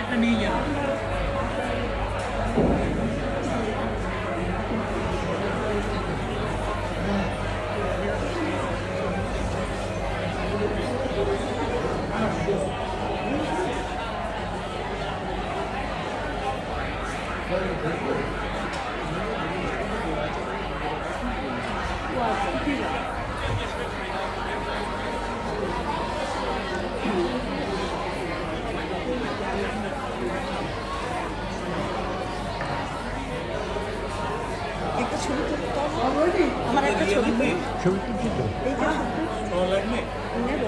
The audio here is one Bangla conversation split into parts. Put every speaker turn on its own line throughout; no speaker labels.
একটা নিয়ে যান। আমার একটা ছবি তুলছি তো নেব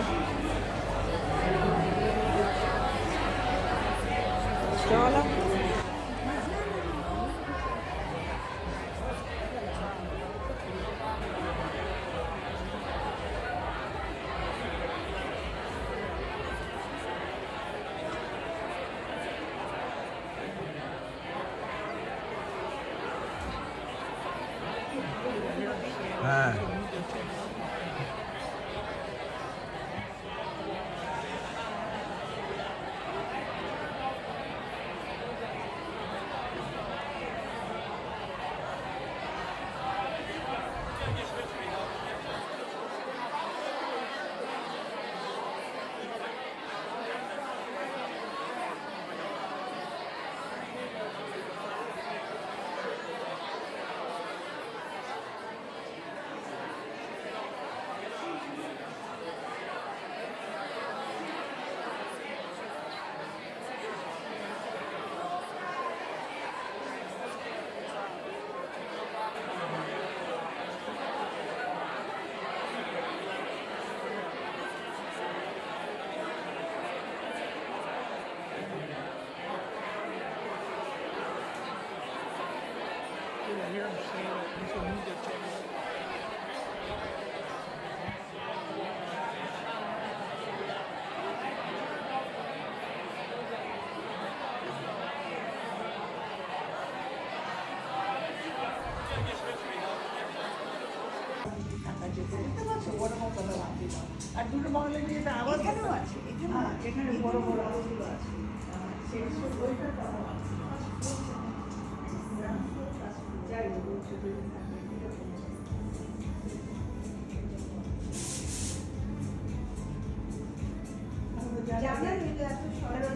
চলো।
হ্যাঁ
আর দুটো বাংলা দিয়ে আবার আছে এখানে বড় বড় আলোগুলো আছে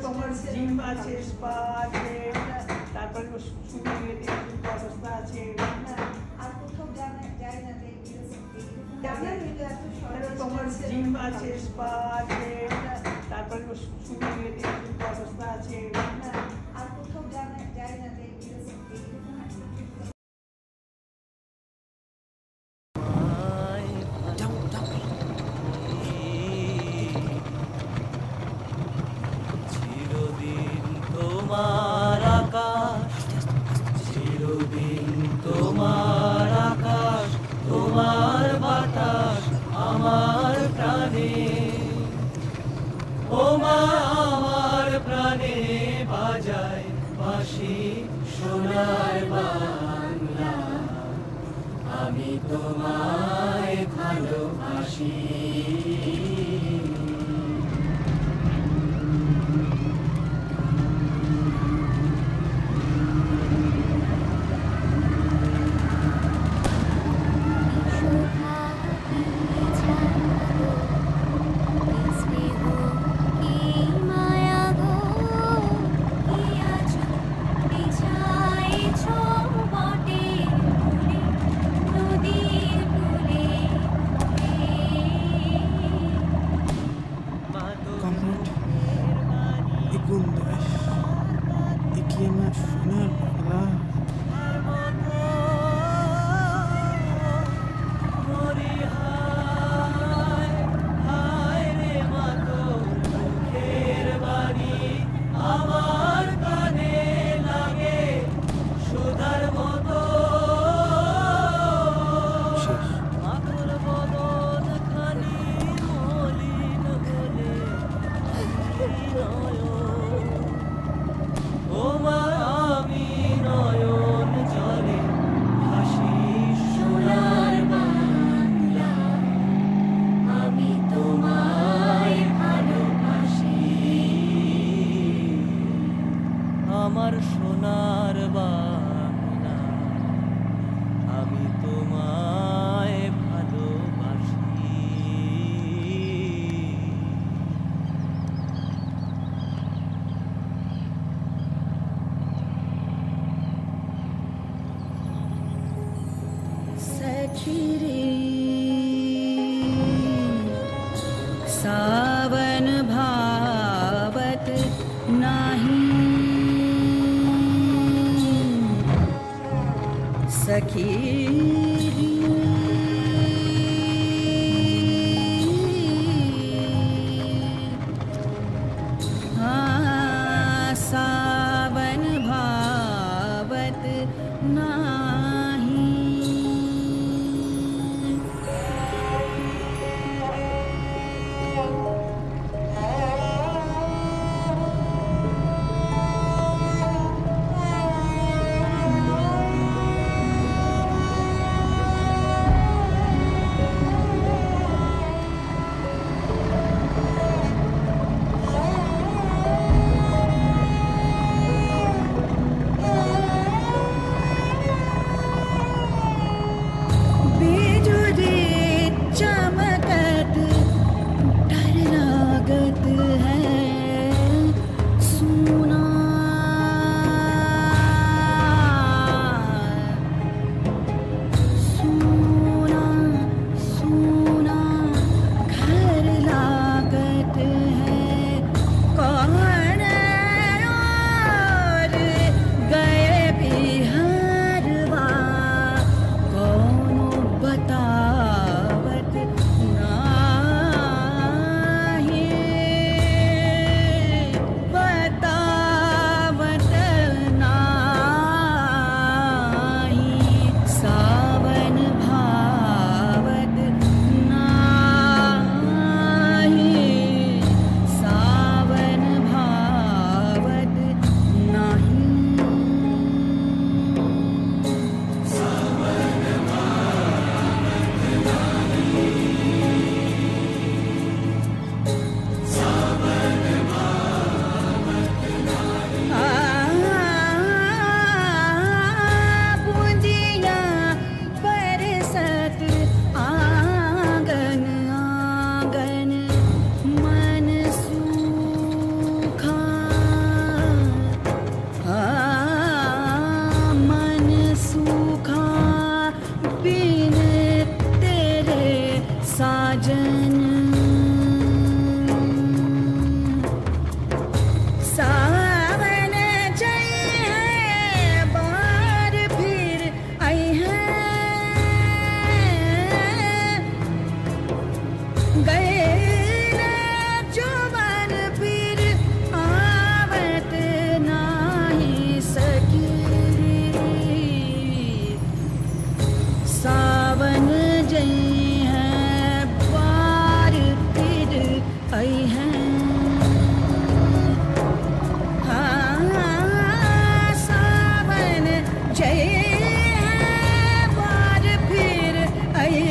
তোমার জিম আছে, স্পা আছে, তারপরে ব্যবস্থা আছে।
আর কোথাও যায় না
তোমার জিম আছে, স্পা আছে, তারপরে ব্যবস্থা আছে।
আর কোথাও যায় না
চিরদিন তোমার আকাশ, চিরদিন তোমার আকাশ, তোমার বাতাস আমার প্রাণে, ও মা আমার প্রাণে বাজায় বাঁশি সোনার বাংলা, আমি তোমায় ভালোবাসি। ও মা আমি আমার সোনার বাংলা, আমি তোমায় ভালোবাসি।
सखी रे सावन भावत नाही, सखी रे हाँ सावन भावत नाही। बिजुली चमकत डर लागत है, सुना सुना सुना घर लागत है। कौन और गए बिहारवा, कौन बतावत नाही, बतावत नाही। सावन भावत नाही, सावन भावत नाही। बूंदिया बरसत आंगन आंगन, मन सूखा मन सूखा, बिन तेरे साजन। सावन जई है बार फिर आई है, गए न जुबान फिर आवत नाही, सखी सावन जई है बार फिर आई है। सावन जय बार फिर आई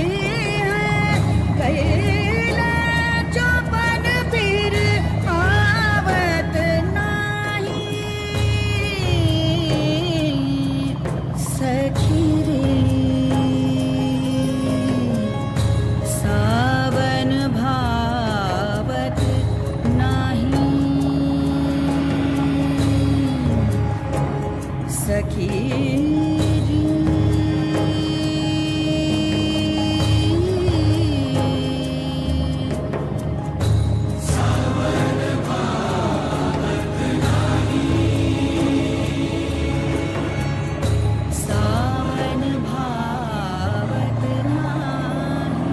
है, गए चौपन फिर आवत नाही, सखी रे सावन भावत नाही, सखी सावन भावत नाही।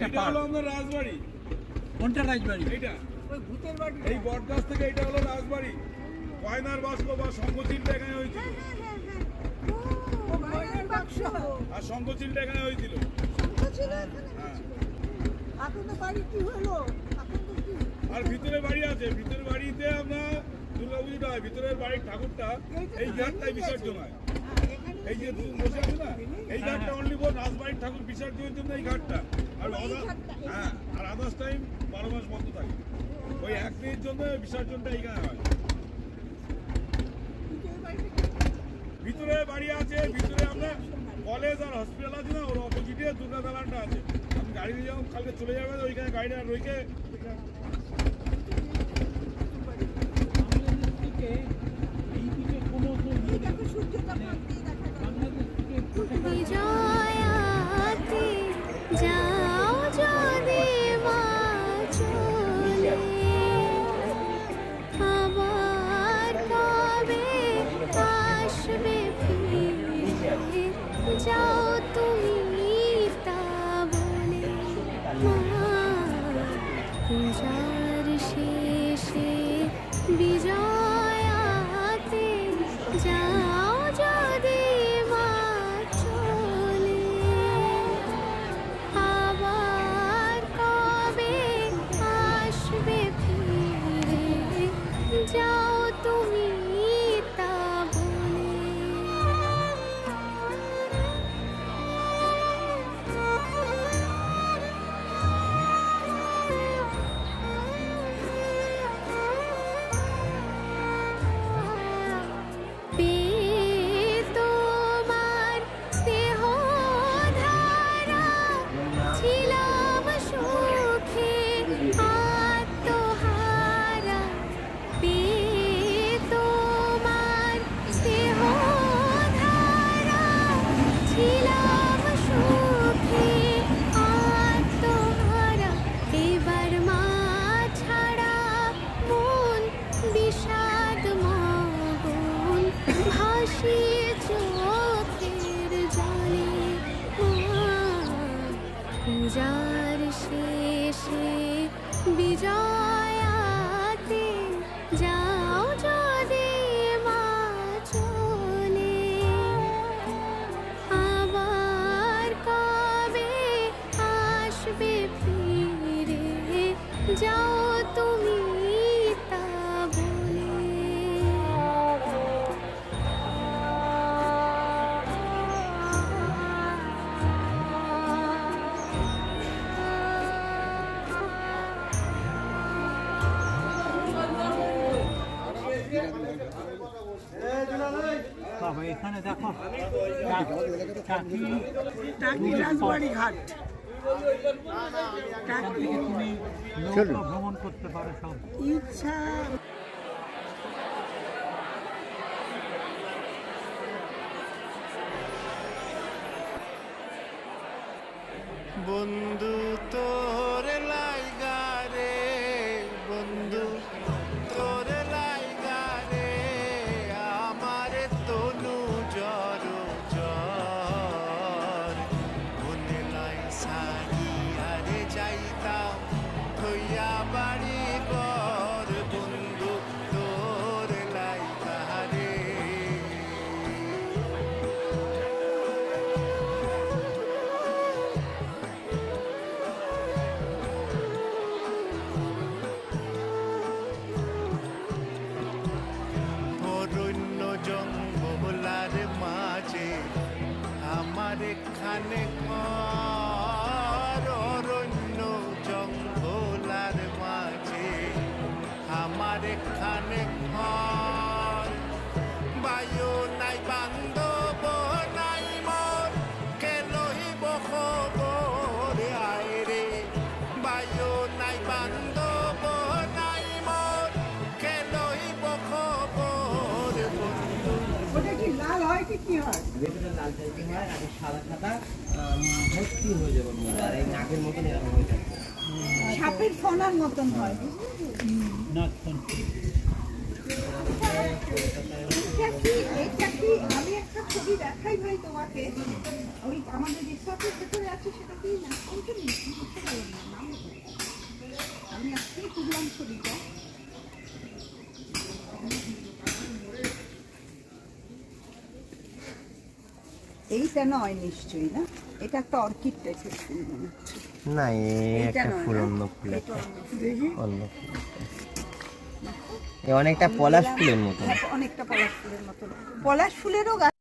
এটা হলো আমাদের রাজবাড়ি।
কোনটা রাজবাড়ি?
এইটা
ওই ভূতের বাড়ি।
এই বটগাছ থেকে এটা হলো রাজবাড়ি। কয়নার বাস্ক বা শঙ্খচিলটা এখানে হয়েছিল। আর শঙ্খচিলটা এখানে হয়েছিল।
এখন তো বাড়ি কি হলো? এখন তো কি?
আর ভিতরে বাড়ি আছে। ভিতরে বাড়িতে আমরা দুর্গাপূজা পুজোটা হয়, ভিতরের বাড়ির ঠাকুরটা এই ঘাটটাই বিসর্জন হয়। এই যে তুমি বসে আছো না, এই ঘাটটা অনলি ফর রাজবাড়ির ঠাকুর বিসর্জনের জন্য এই ঘাটটা। আর হ্যাঁ, আর আদার্স টাইম 12 মাস বন্ধ থাকে। ওই এক দিনের জন্য বিসর্জনটা এইখানে হয়। ভিতরে বাড়ি আছে, ভিতরে আমরা কলেজ আর হসপিটাল আছে না, ওর অপোজিটে দুর্গা দালানটা আছে। আপনি গাড়ি নিয়ে যাও, কালকে চলে যাবেন ওইখানে, গাড়িটা রইকে
বিজয়াতে যাও যদি মা চলে, আবার কবে আসবে ফিরে, যাও তুমি তা বলে। মা পূজার শেষে বিজয়াতে যাও যদি মা চলে, আবার কবে আসবে ফিরে, যাও তুমি তা বলে। তোমার স্নেহ ধারা ছিলাম সুখে আত্মহারা, তোমার স্নেহ ধারা ছিলাম সুখে আত্মহারা, এবার মা ছাড়া মন বিষাদ মগন ভাসিয়ে চোখের জলে। পূজার শেষে বিজয়াতে যাও যদি মা চলে, আবার কবে আসবে ফিরে, যাও তুমি তা বলে।
এখানে দেখো
টাকি রাজবাড়ি ঘাট,
তুমি নৌকা ভ্রমণ করতে পারো সব
ইচ্ছা।
বন্ধু তোর লাইগা রে, বন্ধু তোর লাইগা রে, আমার তনু জ্বর জ্বর, মনে লাই সারি আরে যাইতাম থইয়া বাড়ি ঘর, বন্ধু তোর লাইগা রে। অরণ্য জঙ্গলার মাঝে আমার এখানে ঘর, অরণ্য জঙ্গলার মাঝে আমার এখানে ঘর, বায়ু নাই বান্ধব নাই মোর, কে লহিব খবর আয় রে, বায়ু নাই বান্ধব নাই মোর, কে লহিব খবর।
ওটা কি লাল হয় কি কি হয়?
ভেতরে লাল টাইপিং হয় আর সাদা সাদা ভর্তি হয়ে যাবে, আর এই নাকের মতন এরকম হয়ে যাবে,
সাপের ফনার মতন হয়। এটা কি আমি একটা ছবি দেখাই ভাই তোমাকে, ওই আমাদের রিসর্টের ভেতরে আছে, সেটা কি না কোনটা আমি আজকেই তুললাম ছবিটা। এইটা নয় নিশ্চয়ই, না এটা একটা অর্কিড টাইপের ফুল মনে হচ্ছে।
না
এটা
একটা
নয়
ফুল,
না?
অন্য ফুল,
দেখি
অন্য ফুল, অনেকটা পলাশ ফুলের মতো।
অনেকটা পলাশ ফুলের মতো। পলাশ ফুলেরও গাছ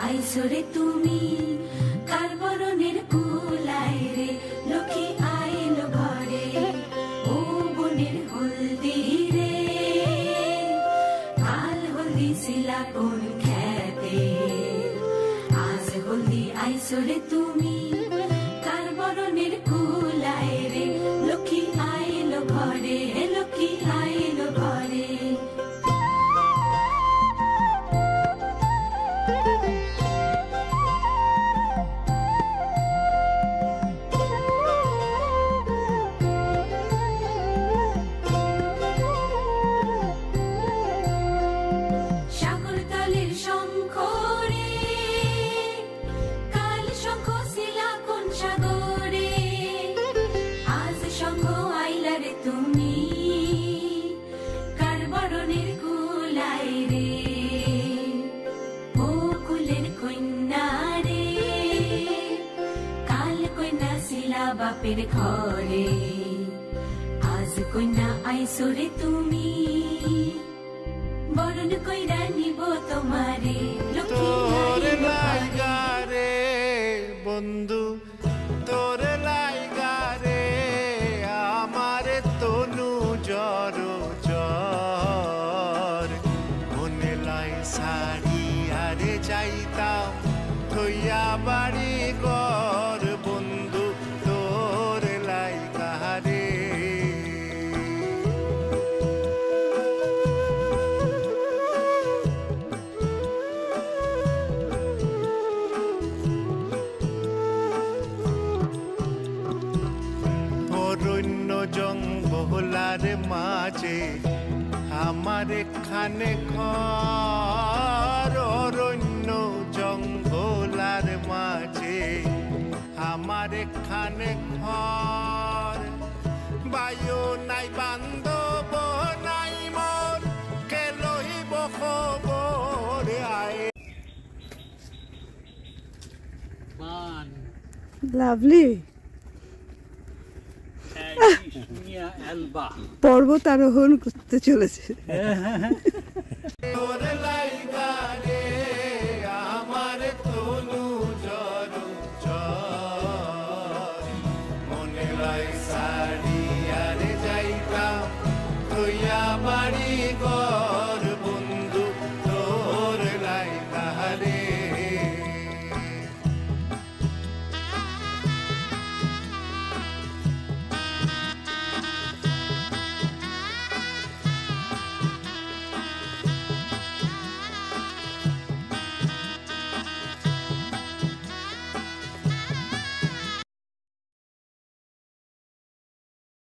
আইসরে তুমি কারবরণের কুলায় রে লক্ষ্মী আইলো ঘরে ও বনের হলদি রে কাল হলদি শিলা কোন খেতে আজ হলদি আইসরে তুমি কারবরণের কুলায় রে লক্ষ্মী আইলো ঘরে লক্ষ্মী আইলো ঘরে বাপের ঘরে আজ কন্যা আইসরে তুমি বরণ কইরা নিব তোমারে
তোর লাইগা রে বন্ধু তোর লাইগা রে আমার তনু জ্বর জ্বর মনে লাই শাড়ি আরে যাইতাম থইয়া বাড়ি ঘর বন্ধু তোর লাইগা রে অরণ্য জঙ্গলার মাঝে আমার এখানে ঘর অরণ্য জঙ্গলার মাঝে আমার এখানে ঘর বায়ু নাই বান্ধব নাই মোর কে লহিব খবর আয়
লাভলি পর্বত আরোহণ করতে চলেছে।
তোর লাইগা রে আমার তনু জ্বর জ্বর মনে লাই শাড়ি আরে যাইতাম থইয়া বাড়ি ঘর বন্ধু তোর লাইগা রে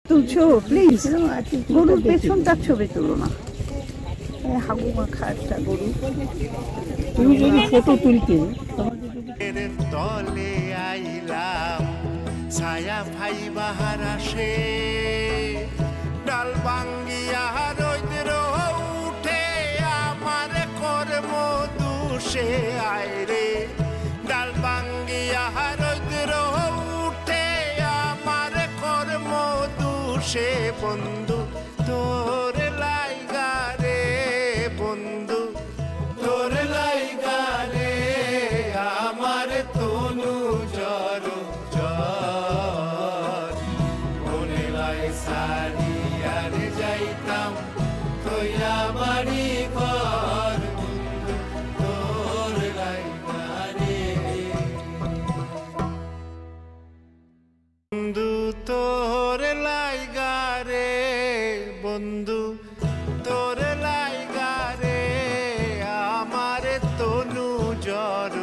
তুলছো প্লিজ, গরুর পেছনটার ছবি তুলো না। হাগু মাখা একটা গরু, তুমি যদি ফটো তুলতে
তলে আইলাম ছায়া ভাই বাহার আসে ডাল ভাঙ্গিয়া রৈদ্র উঠে আমার কর্ম দুষে আয়রে ডাল ভাঙ্গিয়া রৈদ্র উঠে আমার কর্ম দুষে বন্ধু তোর লাইগা রে বন্ধু তোর লাইগা রে আমার তনু জ্বর জ্বর মনে লাই শাড়ি আরে যাইতাম থইয়া বাড়ি ঘর বন্ধু তোর লাইগা রে বন্ধু তোর লাইগা রে বন্ধু তোর লাইগা রে আমার তনু জ্বর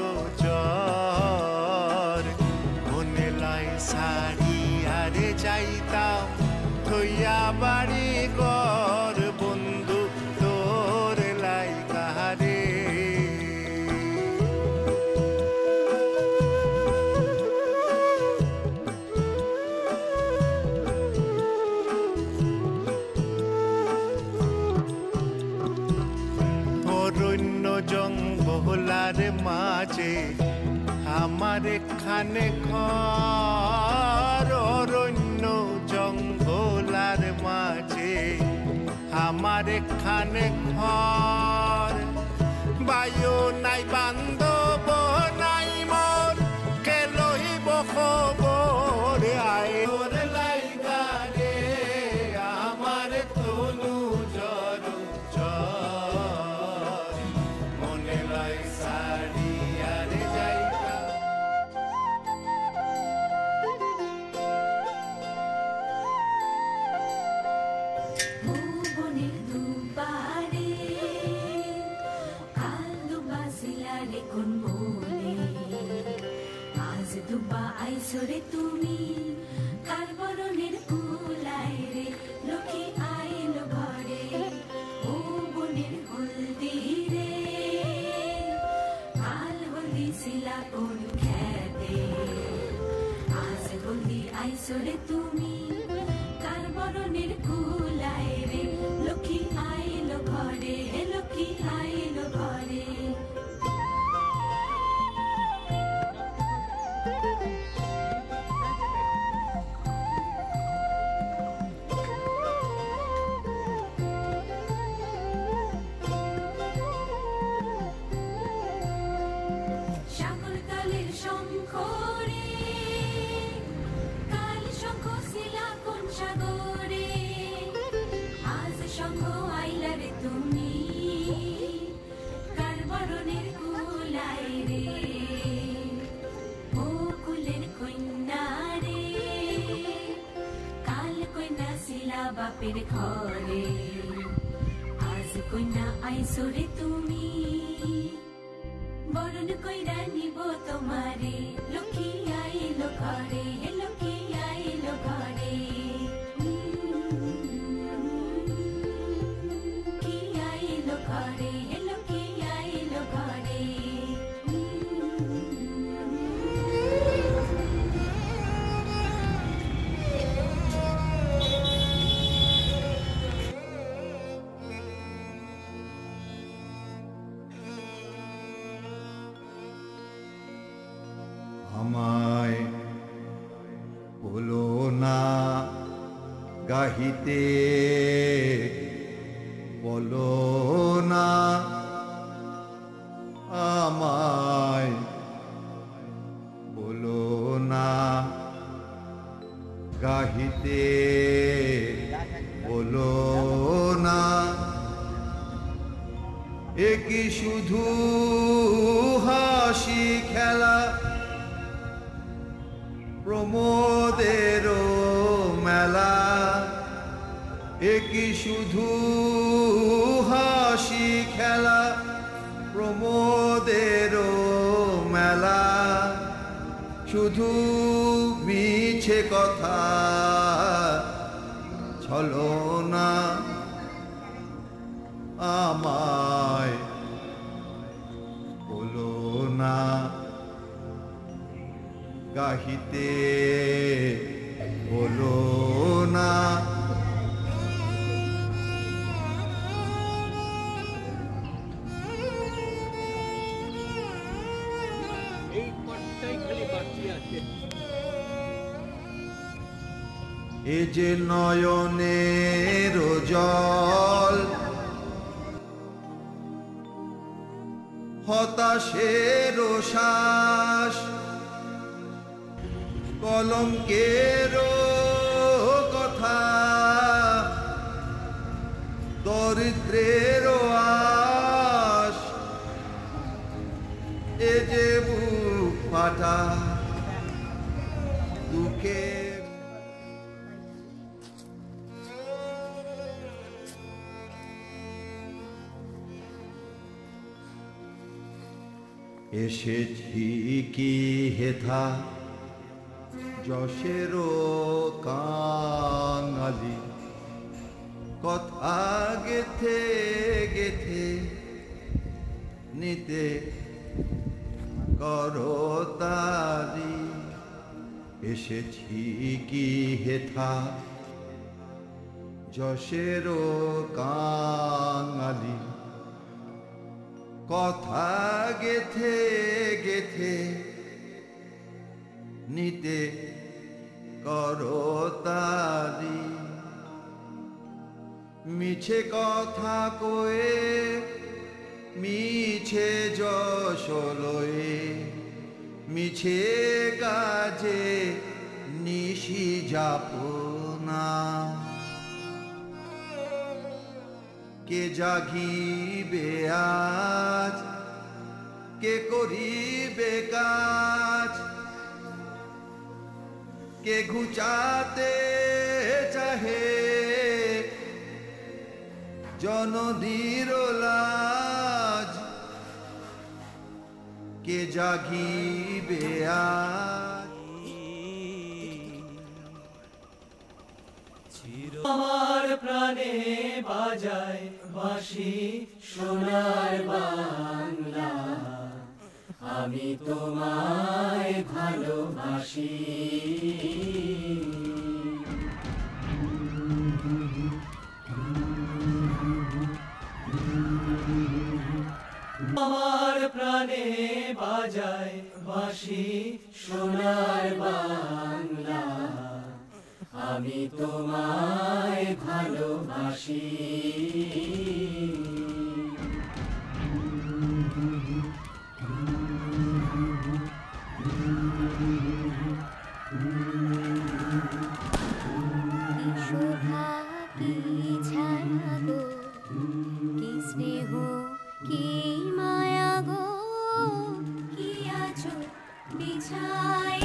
জ্বর মনে লাই শাড়ি আরে যাইতাম থইয়া বাড়ি ঘর বন্ধু তোর লাইগা রে অরণ্য জঙ্গলার মাঝে আমার এখানে ঘর, অরণ্য জঙ্গলার মাঝে আমার এখানে ঘর। বায়ু নাই বান্ধব নাই মোর, কে লইব খবর আয় ওর লাইগা রে আমার তনু জর জর, মনে লাই সারি আর যাইতা।
ভুবনের দুবারে কাল দুবা সিলারে কোন বলে, আজ দুবা আইসরে তুমি কার বরণের কুলায় রে, লক্ষ্মী আইলো ঘরে ভুবনের হলদি রে, কাল হলদি সিলা কোন খেতে, আজ হলদি আইসরে তুমি কার বরণের কুলায় রে, লক্ষ্মী আইলো ঘরে, লক্ষ্মী আইলো ঘরে। সাগর কালের শঙ্খ রে, কাল শঙ্খ শিলা কোন সাগরে, আজ শঙ্খ আইলা রে তুমি কার বরণের কুলায় রে, ও কুলের কন্যা রে, কাল কন্যা শিলা বাপের ঘরে, আজ কন্যা আইসরে তুমি বরণ কইরা নিব তোমারে, লক্ষ্মী আইলো ঘরে, লক্ষ্মী আইলো ঘরে, কি আইলো ঘরে, লক্ষ্মী আইলো ঘরে।
আমায় বলো না গাহিতে, বলো না আমায়, বলো না গাহিতে, বলো না এ কি শুধু হাসি খেলা, প্রমোদের মেলা, এ কি শুধু হাসি খেলা, প্রমোদের মেলা, শুধু মিছে কথা ছলনা, আমায় বলো না গাহিতে, বলো না
এই পাঠটাই খালি বাকি আছে।
এ যে নয়নের জল, হতাশের শ্বাস, কলঙ্কের কথা, দরিদ্রের আশ, এ যে বুক ফাটা দুঃখে। এসেছি কি হেথা যশেরও কাঙালি, কথা গেথে গেথে নিতে করতালি। এসেছি কি হেথা যশেরও কাঙালি, কথা গেথে গেথে নিতে করতালি মিছে কথা কয়ে মিছে যশ লয়ে মিছে কাজে নিশি যাপনা কে জাগিবে আজ কে করিবে কাজ কে ঘুচাতে চাহে জনদীর লাজ কে জাগিবে আজ
আমার প্রাণে বাজায় বাঁশি সোনার বাংলা আমি তোমায় ভালোবাসি আমার প্রাণে বাজায় বাঁশি সোনার বাংলা আমি তোমায় ভালোবাসি
শোভা কি ছায়া গো কি স্নেহ কি মায়া গো কি আছো বিছাই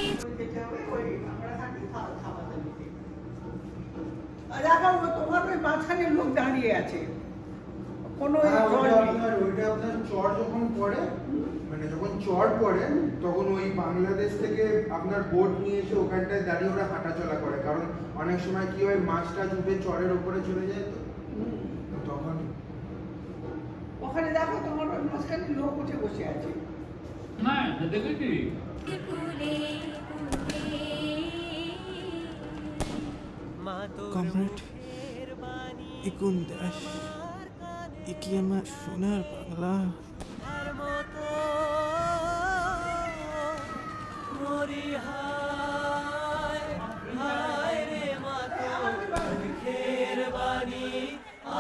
তোমার ওই মাঝখানে লোক দাঁড়িয়ে আছে কোনো
ওইটা আপনার চর যখন পড়ে মানে যখন চর পড়ে তখন ওই বাংলাদেশ থেকে আপনার বোট নিয়ে এসে ওখানটায় দাঁড়িয়ে ওরা হাঁটাচলা করে কারণ অনেক সময় কি হয় মাছটা উঠে চরের উপরে চলে যায় তো তখন
ওখানে দেখো তোমার ওই মাঝখানে লোক উঠে বসে আছে
না দেখেছি
কমরেড ইকুন দাস এ কি আমার সোনার বাংলা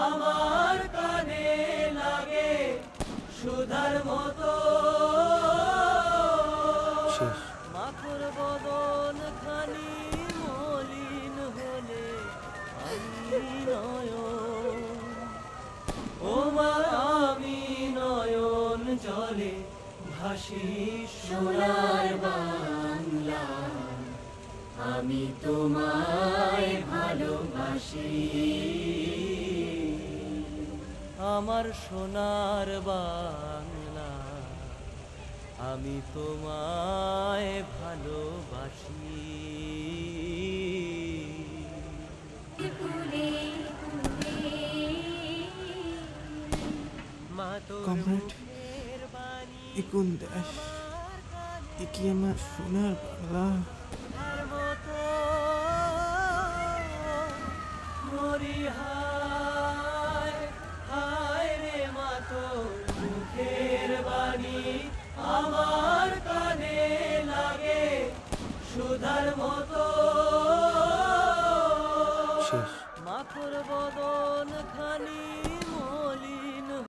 আমার কানে লাগে সুধার মতো মাখর বদন খানি মলিন হলে আমি নয়ন ও মা আমি নয়ন জলে ভাসি সোনার বাংলা আমি তোমায় ভালোবাসি আমার সোনার বাংলা আমি তোমায় ভালোবাসি
কমরেড ইকুন দাস এ কি আমার সোনার বাংলা
হায় রে মা তোর মুখের বাণী আমার